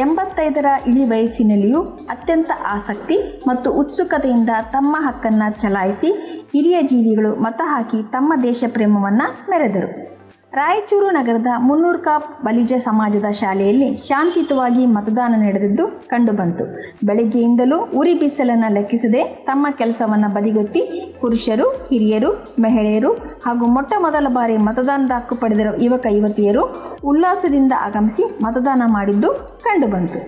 85ರ ಇಳಿ ವಯಸ್ಸಿನಲ್ಲಿಯೂ ಅತ್ಯಂತ ಆಸಕ್ತಿ ಮತ್ತು ಉತ್ಸುಕತೆಯಿಂದ ತಮ್ಮ ಹಕ್ಕನ್ನು ಚಲಾಯಿಸಿ ಹಿರಿಯ ಜೀವಿಗಳು ಮತ ಹಾಕಿ ತಮ್ಮ ದೇಶ ಪ್ರೇಮವನ್ನು ಮೆರೆದರು. ರಾಯಚೂರು ನಗರದ ಮುನ್ನೂರ್ಕಾ ಬಲಿಜ ಸಮಾಜದ ಶಾಲೆಯಲ್ಲಿ ಶಾಂತಿಯುತವಾಗಿ ಮತದಾನ ನಡೆದಿದ್ದು ಕಂಡುಬಂತು. ಬೆಳಗ್ಗೆಯಿಂದಲೂ ಉರಿ ಬಿಸಿಲನ್ನು ಲೆಕ್ಕಿಸದೆ ತಮ್ಮ ಕೆಲಸವನ್ನು ಬದಿಗೊತ್ತಿ ಪುರುಷರು, ಹಿರಿಯರು, ಮಹಿಳೆಯರು ಹಾಗೂ ಮೊದಲ ಬಾರಿ ಮತದಾನದ ಹಕ್ಕು ಪಡೆದಿರುವ ಯುವಕ ಯುವತಿಯರು ಉಲ್ಲಾಸದಿಂದ ಆಗಮಿಸಿ ಮತದಾನ ಮಾಡಿದ್ದು ಕಂಡುಬಂತು.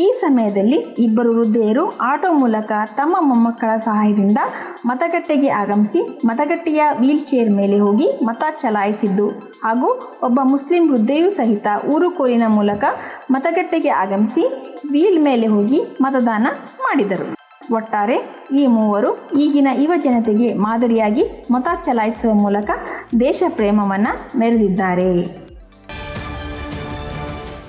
ಈ ಸಮಯದಲ್ಲಿ ಇಬ್ಬರು ವೃದ್ಧೆಯರು ಆಟೋ ಮೂಲಕ ತಮ್ಮ ಮೊಮ್ಮಕ್ಕಳ ಸಹಾಯದಿಂದ ಮತಗಟ್ಟೆಗೆ ಆಗಮಿಸಿ ಮತಗಟ್ಟೆಯ ವೀಲ್ ಚೇರ್ ಮೇಲೆ ಹೋಗಿ ಮತ ಚಲಾಯಿಸಿದ್ದು ಹಾಗೂ ಒಬ್ಬ ಮುಸ್ಲಿಂ ವೃದ್ಧೆಯೂ ಸಹಿತ ಊರುಕೋಲಿನ ಮೂಲಕ ಮತಗಟ್ಟೆಗೆ ಆಗಮಿಸಿ ವೀಲ್ ಮೇಲೆ ಹೋಗಿ ಮತದಾನ ಮಾಡಿದರು. ಒಟ್ಟಾರೆ ಈ ಮೂವರು ಈಗಿನ ಯುವ ಜನತೆಗೆ ಮಾದರಿಯಾಗಿ ಮತ ಚಲಾಯಿಸುವ ಮೂಲಕ ದೇಶ ಪ್ರೇಮವನ್ನು ಮೆರೆದಿದ್ದಾರೆ.